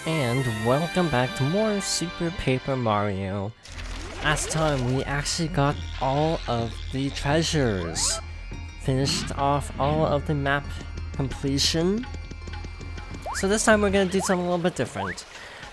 And welcome back to more Super Paper Mario. Last time we actually got all of the treasures. Finished off all of the map completion. So this time we're gonna do something a little bit different.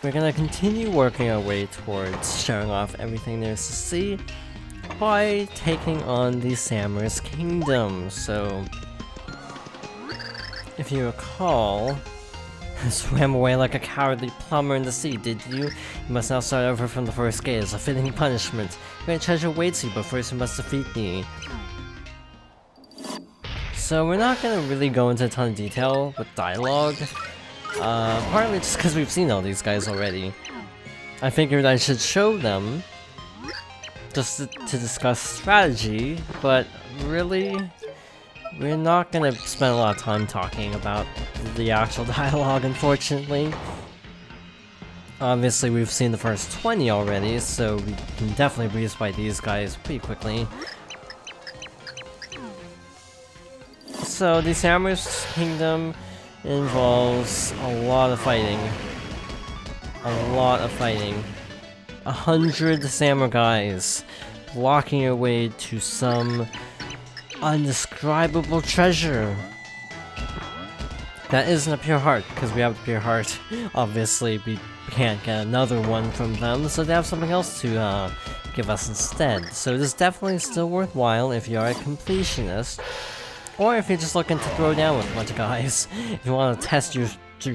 We're gonna continue working our way towards showing off everything there is to see by taking on the Samur's Kingdom. So, if you recall, swam away like a cowardly plumber in the sea, did you? You must now start over from the first gate as a fitting punishment. Great treasure waits you, but first you must defeat me. So we're not gonna really go into a ton of detail with dialogue, partly just because we've seen all these guys already. I figured I should show them, just to discuss strategy, but really, we're not gonna spend a lot of time talking about the actual dialogue, unfortunately. Obviously, we've seen the first 20 already, so we can definitely breeze by these guys pretty quickly. So, the Samur's Kingdom involves a lot of fighting. A lot of fighting. 100 Samur guys blocking your way to some undescribable treasure. That isn't a pure heart, because we have the pure heart. Obviously, we can't get another one from them, so they have something else to give us instead. So it is definitely still worthwhile if you are a completionist, or if you're just looking to throw down with a bunch of guys. If you want to test your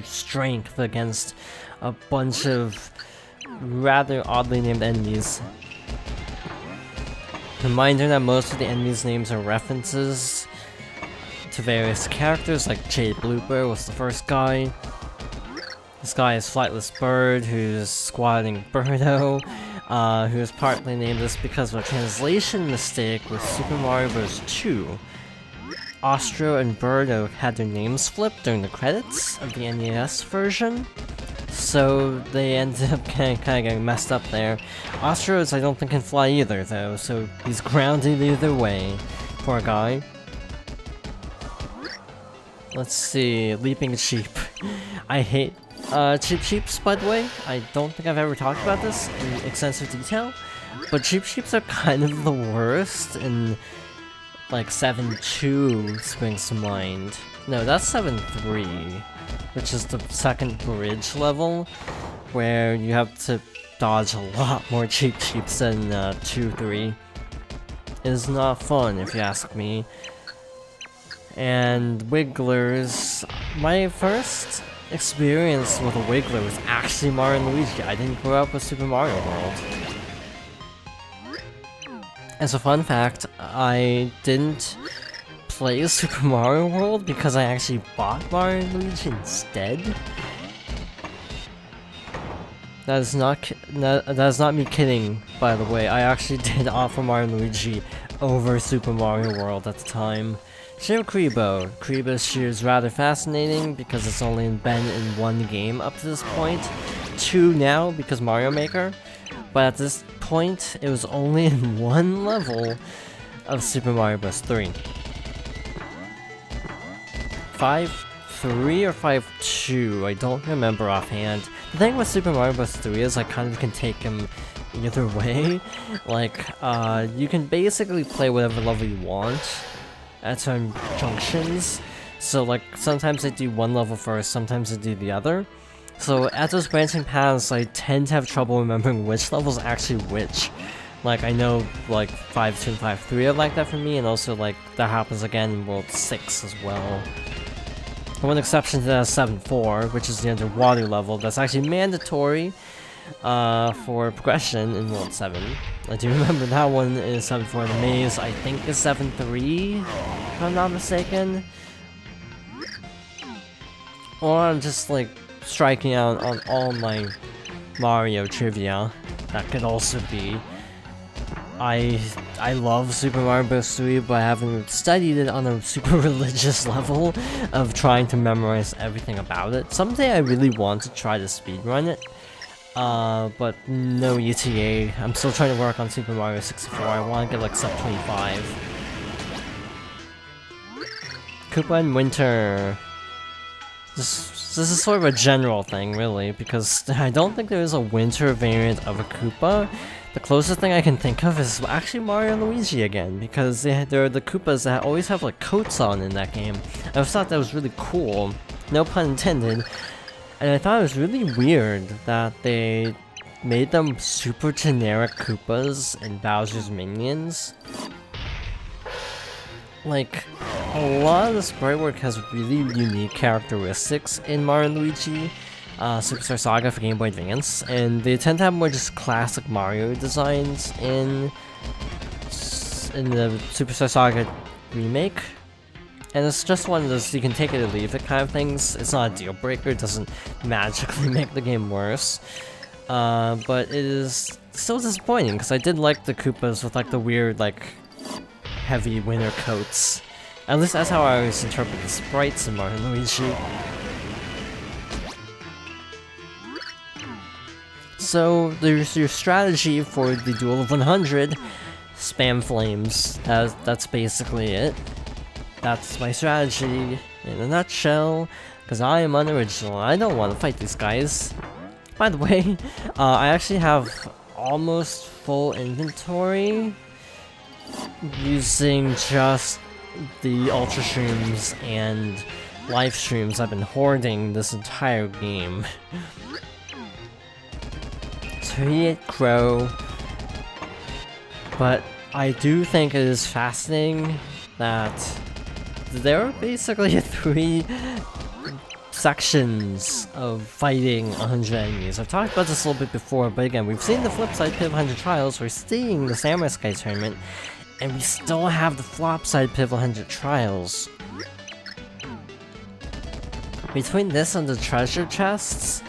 strength against a bunch of rather oddly named enemies. Reminder that most of the enemies' names are references to various characters, like Jade Blooper was the first guy. This guy is Flightless Bird, who's squatting Birdo, who is partly named this because of a translation mistake with Super Mario Bros. 2. Ostro and Birdo had their names flipped during the credits of the NES version, so they ended up kind of getting messed up there. Ostros I don't think can fly either though, so he's grounded either way. Poor guy. Let's see, Leaping Sheep. I hate Cheap Sheeps, by the way. I don't think I've ever talked about this in extensive detail, but Cheap Sheeps are kind of the worst in like 7-2 springs to mind. No, that's 7-3, which is the second bridge level, where you have to dodge a lot more Cheap Sheeps than 2-3. It is not fun, if you ask me. And Wigglers, my first experience with a Wiggler was actually Mario and Luigi. I didn't grow up with Super Mario World. As a fun fact, I didn't play Super Mario World because I actually bought Mario and Luigi instead. That is not me kidding, by the way. I actually did opt for Mario and Luigi over Super Mario World at the time. Shiro Kribo. Kribo's Shiro is rather fascinating because it's only been in one game up to this point. 2 now because Mario Maker. But at this point, it was only in one level of Super Mario Bros. 3. 5-3 or 5-2, I don't remember offhand. The thing with Super Mario Bros. 3 is I kind of can take him either way. Like, you can basically play whatever level you want at certain junctions. So like, sometimes I do one level first, sometimes I do the other. So at those branching paths, I tend to have trouble remembering which level's actually which. Like, I know, like, 5-2 and 5-3 are like that for me, and also, like, that happens again in World 6 as well. One exception to that is 7-4, which is the underwater level. That's actually mandatory for progression in World 7. I do remember that one is 7-4. The maze, I think, is 7-3, if I'm not mistaken. Or I'm just, like, striking out on all my Mario trivia. That could also be. I love Super Mario Bros. 3, but I haven't studied it on a super religious level of trying to memorize everything about it. Someday I really want to try to speedrun it, but no ETA. I'm still trying to work on Super Mario 64. I want to get like sub 25. Koopa in Winter. Just So this is sort of a general thing, really, because I don't think there is a winter variant of a Koopa. The closest thing I can think of is actually Mario and Luigi again, because they're the Koopas that always have like coats on in that game. I just thought that was really cool, no pun intended, and I thought it was really weird that they made them super generic Koopas and Bowser's minions. Like, a lot of the sprite work has really unique characteristics in Mario & Luigi Superstar Saga for Game Boy Advance, and they tend to have more just classic Mario designs in the Superstar Saga remake. And it's just one of those you can take it or leave it kind of things. It's not a deal breaker, it doesn't magically make the game worse. But it is still disappointing, because I did like the Koopas with like the weird like heavy winter coats. At least that's how I always interpret the sprites in Mario & Luigi. So there's your strategy for the Duel of 100. Spam flames. That's basically it. That's my strategy in a nutshell, because I am unoriginal. I don't want to fight these guys. By the way, I actually have almost full inventory using just the Ultra Shrooms and Life Shrooms I've been hoarding this entire game. So he ate Crow, but I do think it is fascinating that there are basically 3 sections of fighting 100 enemies. I've talked about this a little bit before, but again, we've seen the flip side pit of 100 Trials, we're seeing the Samurai Sky Tournament, and we still have the flop side pit of 100 Trials. Between this and the treasure chests,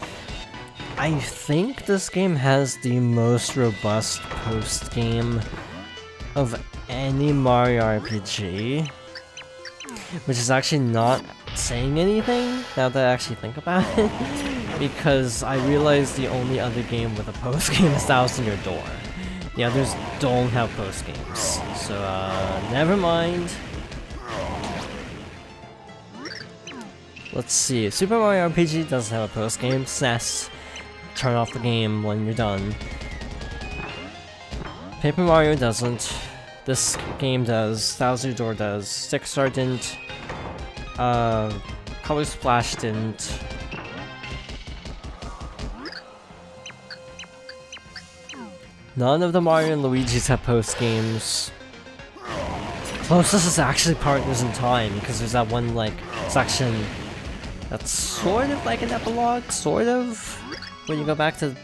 I think this game has the most robust post-game of any Mario RPG, which is actually not saying anything now that I actually think about it, because I realized the only other game with a post-game is Thousand Year Door. The others don't have post-games, so never mind. Let's see, Super Mario RPG doesn't have a post-game. SNES, turn off the game when you're done. Paper Mario doesn't. This game does. Thousand Year Door does. Six Star didn't. Color Splash didn't. None of the Mario and Luigi's have post games. Closest is actually Partners in Time, because there's that one like section that's sort of like an epilogue, sort of, when you go back to.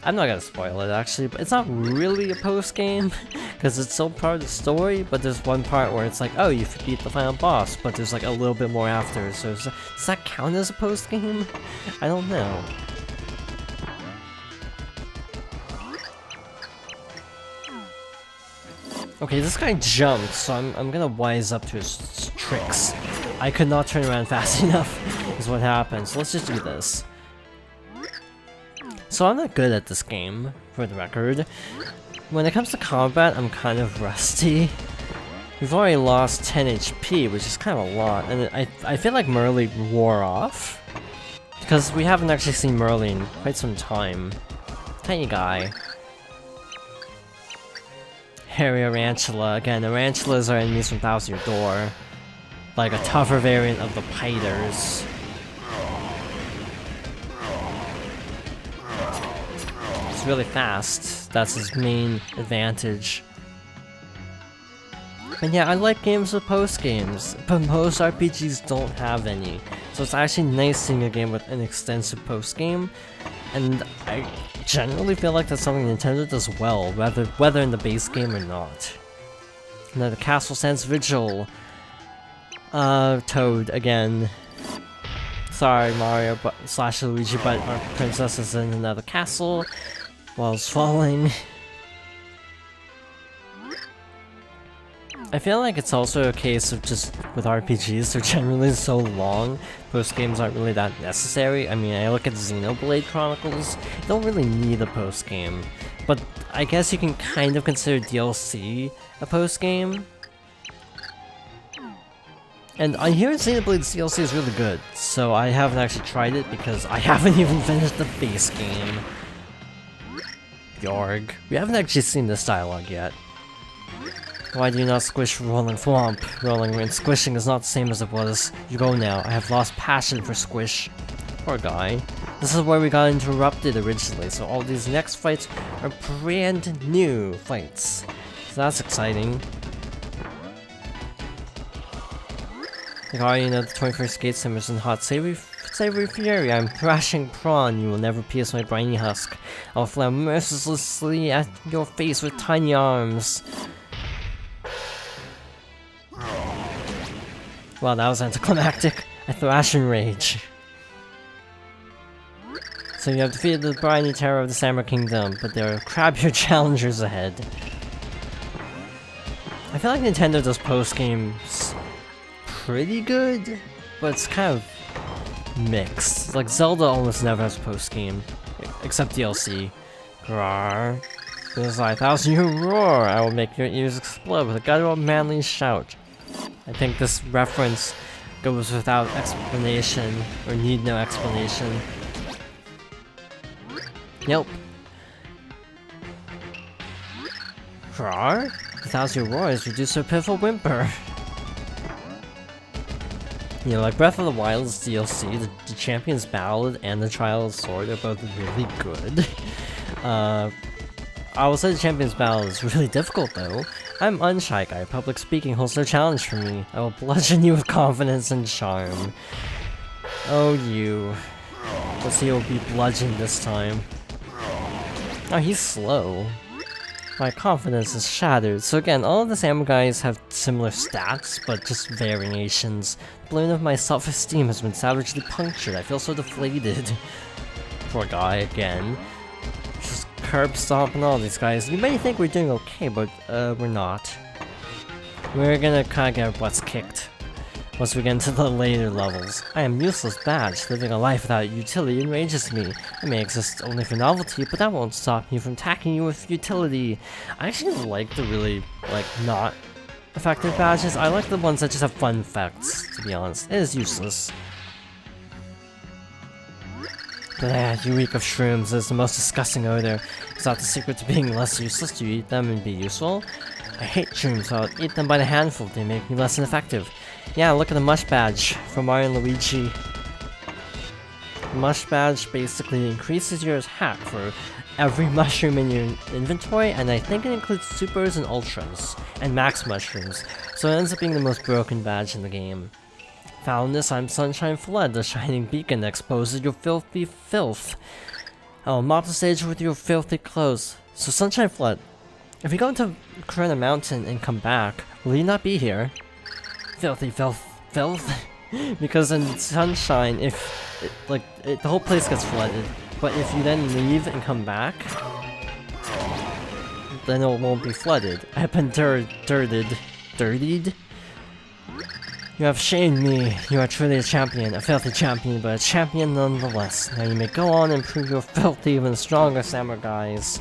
I'm not gonna spoil it actually, but it's not really a post game because it's still part of the story. But there's one part where it's like, oh, you beat the final boss, but there's like a little bit more after. So does that count as a post game? I don't know. Okay, this guy jumped, so I'm gonna wise up to his tricks. I could not turn around fast enough, is what happened. So let's just do this. So I'm not good at this game, for the record. When it comes to combat, I'm kind of rusty. We've already lost 10 HP, which is kind of a lot, and I feel like Merle wore off. Because we haven't actually seen Merle in quite some time. Tiny guy. Hairy Arantula. Again, Arantulas are enemies from Thousand Year Door. Like a tougher variant of the Piters. He's really fast. That's his main advantage. And yeah, I like games with post games, but most RPGs don't have any. So it's actually nice seeing a game with an extensive post game. And I generally feel like that's something Nintendo does well, whether in the base game or not. Another Castle Sans Vigil. Toad again. Sorry, Mario / Luigi, but our princess is in another castle while it's falling. I feel like it's also a case of just with RPGs, they're generally so long, post games aren't really that necessary. I mean, I look at Xenoblade Chronicles, you don't really need a post game, but I guess you can kind of consider DLC a post game. And I hear Xenoblade DLC is really good, so I haven't actually tried it because I haven't even finished the base game. Yarg. We haven't actually seen this dialogue yet. Why do you not squish rolling thwomp? Rolling and squishing is not the same as it was. You go now. I have lost passion for squish. Poor guy. This is where we got interrupted originally, so all these next fights are brand new fights. So that's exciting. Like, oh, you know, the 21st Skate Simmers in hot savory fury. I'm thrashing prawn. You will never pierce my briny husk. I'll fly mercilessly at your face with tiny arms. Wow, that was anticlimactic. I thrash in rage. So you have defeated the briny terror of the Samurai Kingdom, but there are crabbier challengers ahead. I feel like Nintendo does post-games pretty good, but it's kind of mixed. Like, Zelda almost never has post-game, except DLC. Grar. There's like 1,000-year roar! I will make your ears explode with a guttural manly shout. I think this reference goes without explanation, or need no explanation. Nope. Grar? 1,000-year roar is reduced to a pitiful whimper. You know, like Breath of the Wild's DLC, the Champion's Ballad and the Trial of the Sword are both really good. I will say the Champion's Ballad is really difficult though. I'm unshy guy. Public speaking holds no challenge for me. I will bludgeon you with confidence and charm. Oh, you. Let's see, he'll be bludgeoned this time. Oh, he's slow. My confidence is shattered. So again, all of the samurais have similar stats, but just variations. The balloon of my self-esteem has been savagely punctured. I feel so deflated. Poor guy again. Just curb stomping all these guys. You may think we're doing okay, but we're not. We're gonna kinda get our butts kicked once we get into the later levels. I am useless badge. Living a life without utility enrages me. I may exist only for novelty, but that won't stop me from attacking you with utility. I actually like the really, like, not effective badges. I like the ones that just have fun effects, to be honest. It is useless. But you reek of shrooms. It's the most disgusting odor. Is that the secret to being less useless? Do you eat them and be useful? I hate shrooms, so I'll eat them by the handful. They make me less ineffective. Yeah, look at the mush badge from Mario and Luigi. The mush badge basically increases your attack for every mushroom in your inventory, and I think it includes supers and ultras, and max mushrooms, so it ends up being the most broken badge in the game. Found this, I'm Sunshine Flood, the shining beacon that exposes your filthy filth. I will mop the stage with your filthy clothes. So Sunshine Flood, if you go into Corona Mountain and come back, will you not be here? Filthy filth. Because in Sunshine, if the whole place gets flooded, but if you then leave and come back, then it won't be flooded. I've been dirtied. You have shamed me. You are truly a champion, a filthy champion, but a champion nonetheless. Now you may go on and prove your filthy, even stronger samurais.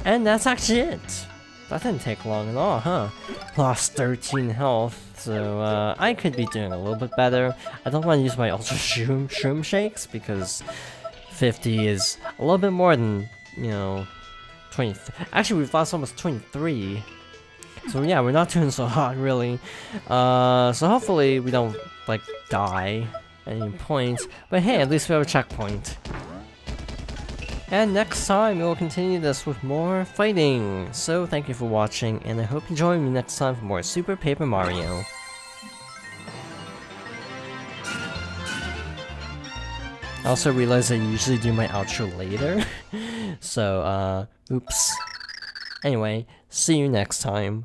And that's actually it. That didn't take long at all, huh? Lost 13 health, so I could be doing a little bit better. I don't want to use my ultra shroom shakes because 50 is a little bit more than, you know, 20. Actually, we've lost almost 23. So yeah, we're not doing so hot, really. So hopefully we don't, like, die at any point. But hey, at least we have a checkpoint. And next time, we will continue this with more fighting. So thank you for watching, and I hope you join me next time for more Super Paper Mario. I also realized I usually do my outro later. So, oops. Anyway, see you next time.